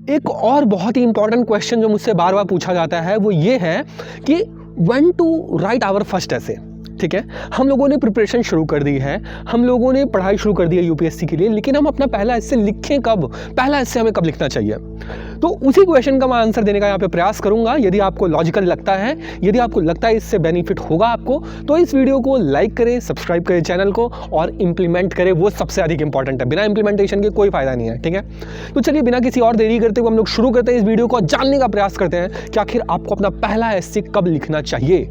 एक और बहुत ही इंपॉर्टेंट क्वेश्चन जो मुझसे बार बार पूछा जाता है वो ये है कि when to write our first essay. ठीक है, हम लोगों ने प्रिपरेशन शुरू कर दी है, हम लोगों ने पढ़ाई शुरू कर दी है यूपीएससी के लिए, लेकिन हम अपना पहला ऐसे लिखें कब, पहला ऐसे हमें कब लिखना चाहिए? तो उसी क्वेश्चन का मैं आंसर देने का यहाँ पे प्रयास करूंगा। यदि आपको लॉजिकल लगता है, यदि आपको लगता है इससे बेनिफिट होगा आपको, तो इस वीडियो को लाइक करें, सब्सक्राइब करें चैनल को और इंप्लीमेंट करें, वो सबसे अधिक इंपॉर्टेंट है। बिना इंप्लीमेंटेशन के कोई फायदा नहीं है। ठीक है, तो चलिए बिना किसी और देरी करते हुए हम लोग शुरू करते हैं इस वीडियो को, जानने का प्रयास करते हैं कि आखिर आपको अपना पहला ऐसे कब लिखना चाहिए।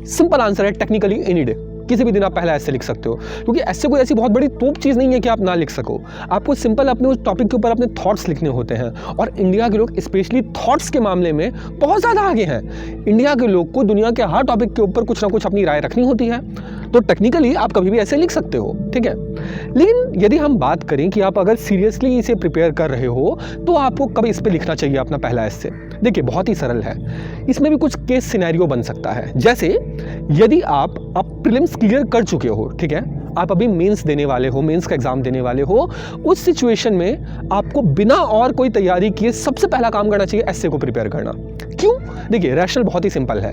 सिंपल आंसर है, टेक्निकली एनी डे, किसी भी दिन आप पहला ऐसे लिख सकते हो, क्योंकि ऐसे कोई ऐसी बहुत बड़ी तोप चीज़ नहीं है कि आप ना लिख सको। आपको सिंपल अपने उस टॉपिक के ऊपर अपने थॉट्स लिखने होते हैं, और इंडिया के लोग स्पेशली थॉट्स के मामले में बहुत ज़्यादा आगे हैं। इंडिया के लोग को दुनिया के हर टॉपिक के ऊपर कुछ ना कुछ अपनी राय रखनी होती है, तो टेक्निकली आप कभी भी ऐसे लिख सकते हो। ठीक है, लेकिन यदि हम बात करें कि आप अगर सीरियसली इसे प्रिपेयर कर रहे हो तो आपको कब इस पर लिखना चाहिए अपना पहला ऐसे। देखिए बहुत ही सरल है, इसमें भी कुछ केस सिनेरियो बन सकता है। जैसे यदि आप प्रीलिम्स क्लियर कर चुके हो, ठीक है, आप अभी मेंस देने वाले हो, मेंस का एग्जाम देने वाले हो, उस सिचुएशन में आपको बिना और कोई तैयारी किए सबसे पहला काम करना चाहिए ऐसे को प्रिपेयर करना। क्यों? देखिए रैशनल बहुत ही सिंपल है।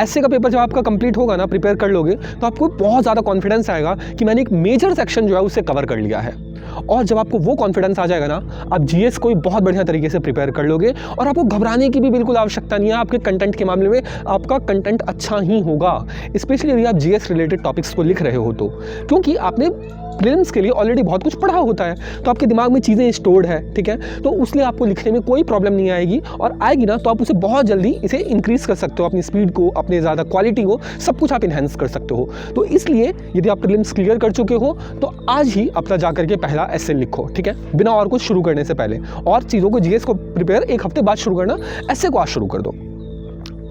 ऐसे का पेपर जब आपका कंप्लीट होगा ना, प्रिपेयर कर लोगे, तो आपको बहुत ज़्यादा कॉन्फिडेंस आएगा कि मैंने एक मेजर सेक्शन जो है उसे कवर कर लिया है। और जब आपको वो कॉन्फिडेंस आ जाएगा ना, आप जीएस को बहुत बढ़िया तरीके से प्रिपेयर कर लोगे और आपको घबराने की भी बिल्कुल आवश्यकता नहीं है। आपके कंटेंट के मामले में आपका कंटेंट अच्छा ही होगा, स्पेशली यदि आप जीएस रिलेटेड टॉपिक्स को लिख रहे हो तो, क्योंकि आपने प्रीलिम्स के लिए ऑलरेडी बहुत कुछ पढ़ा होता है, तो आपके दिमाग में चीज़ें स्टोर्ड है। ठीक है, तो उसलिए आपको लिखने में कोई प्रॉब्लम नहीं आएगी, और आएगी ना तो आप उसे बहुत जल्दी इसे इंक्रीज कर सकते हो, अपनी स्पीड को, अपने ज़्यादा क्वालिटी को, सब कुछ आप इन्हेंस कर सकते हो। तो इसलिए यदि आप प्रीलिम्स क्लियर कर चुके हो तो आज ही अपना जाकर के पहला ऐसे लिखो। ठीक है, बिना और कुछ शुरू करने से पहले, और चीज़ों को जीएस को प्रिपेयर एक हफ्ते बाद शुरू करना, ऐसे को आज शुरू कर दो।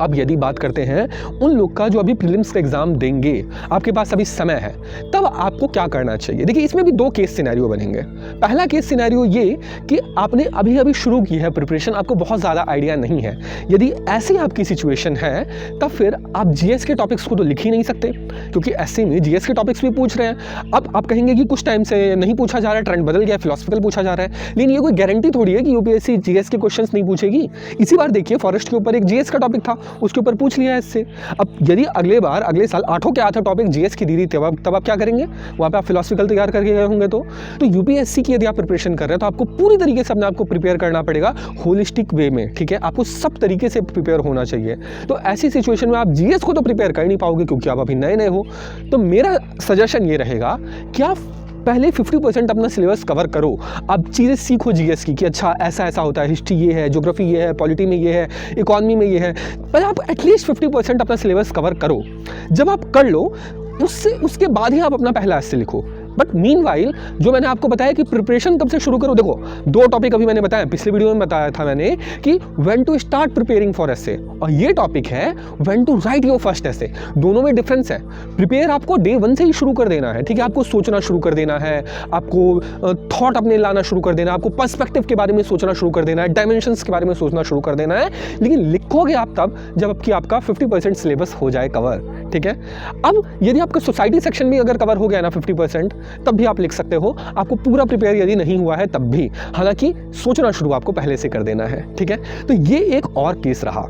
अब यदि बात करते हैं उन लोग का जो अभी प्रीलिम्स का एग्जाम देंगे, आपके पास अभी समय है, तब आपको क्या करना चाहिए? देखिए इसमें भी दो केस सिनेरियो बनेंगे। पहला केस सिनेरियो ये कि आपने अभी अभी शुरू की है प्रिपरेशन, आपको बहुत ज़्यादा आइडिया नहीं है। यदि ऐसी आपकी सिचुएशन है तब फिर आप जीएस के टॉपिक्स को तो लिख ही नहीं सकते, क्योंकि ऐसे में जीएस के टॉपिक्स भी पूछ रहे हैं। अब आप कहेंगे कि कुछ टाइम से नहीं पूछा जा रहा है, ट्रेंड बदल गया, फिलोसफिकल पूछा जा रहा है, लेकिन ये कोई गारंटी थोड़ी है कि यूपीएससी जीएस के क्वेश्चंस नहीं पूछेगी। इसी बार देखिए फॉरेस्ट के ऊपर एक जीएस का टॉपिक था, उसके ऊपर पूछ लिया है इससे। अब यदि अगले साल 8 के आता टॉपिक जीएस की दीदी, तब आप क्या करेंगे? वहाँ पे आप फिलोसफिकल तैयार करके गए होंगे। तो यूपीएससी की यदि आप प्रिपरेशन कर रहे हैं तो आपको पूरी तरीके से अपने आप को प्रिपेयर करना पड़ेगा, होलिस्टिक वे में। ठीक है, आपको सब तरीके से प्रिपेयर होना चाहिए। तो ऐसी सिचुएशन में आप जीएस को तो प्रिपेयर कर नहीं पाओगे, क्योंकि आप अभी नए हो। तो मेरा सजेशन ये रहेगा कि आप पहले 50% अपना सिलेबस कवर करो। अब चीज़ें सीखो जीएस की कि अच्छा ऐसा ऐसा होता है, हिस्ट्री ये है, ज्योग्राफी ये है, पॉलिटी में ये है, इकोनॉमी में ये है। पहले आप एटलीस्ट 50% अपना सिलेबस कवर करो। जब आप कर लो उसके बाद ही आप अपना पहला ऐसे लिखो। बट मीनवाइल जो मैंने आपको बताया कि प्रिपरेशन कब से शुरू करो, देखो दो टॉपिक अभी मैंने बताया, पिछले वीडियो में बताया था मैंने कि when to start preparing for essay, और ये टॉपिक है when to write your first essay. दोनों में डिफरेंस है। प्रिपेयर आपको डे 1 से ही शुरू कर देना है। ठीक है, आपको सोचना शुरू कर देना है, आपको थॉट अपने लाना शुरू कर देना है, आपको पर्सपेक्टिव के बारे में सोचना शुरू कर देना है, डायमेंशंस के बारे में सोचना शुरू कर देना है। लेकिन लिखोगे आप तब जब आपका 50% सिलेबस हो जाए कवर। ठीक है, अब यदि आपका सोसाइटी सेक्शन भी अगर कवर हो गया ना 50%, तब भी आप लिख सकते हो। आपको पूरा प्रिपेयर यदि नहीं हुआ है तब भी, हालांकि सोचना शुरू आपको पहले से कर देना है। ठीक है, तो ये एक और केस रहा।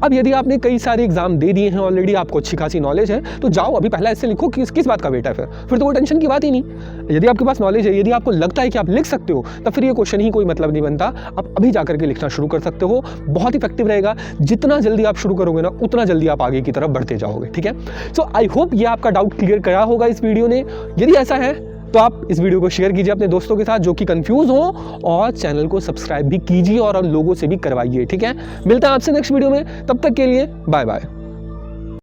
अब यदि आपने कई सारे एग्जाम दे दिए हैं ऑलरेडी, आपको अच्छी खासी नॉलेज है, तो जाओ अभी पहला ऐसे लिखो। किस बात का वेट है? फिर तो वो टेंशन की बात ही नहीं। यदि आपके पास नॉलेज है, यदि आपको लगता है कि आप लिख सकते हो, तब फिर ये क्वेश्चन ही कोई मतलब नहीं बनता। आप अभी जाकर के लिखना शुरू कर सकते हो, बहुत इफेक्टिव रहेगा। जितना जल्दी आप शुरू करोगे ना, उतना जल्दी आप आगे की तरफ बढ़ते जाओगे। ठीक है, सो आई होप ये आपका डाउट क्लियर करा होगा इस वीडियो ने। यदि ऐसा है तो आप इस वीडियो को शेयर कीजिए अपने दोस्तों के साथ जो कि कंफ्यूज हो, और चैनल को सब्सक्राइब भी कीजिए और लोगों से भी करवाइए। ठीक है, मिलता है आपसे नेक्स्ट वीडियो में, तब तक के लिए बाय बाय।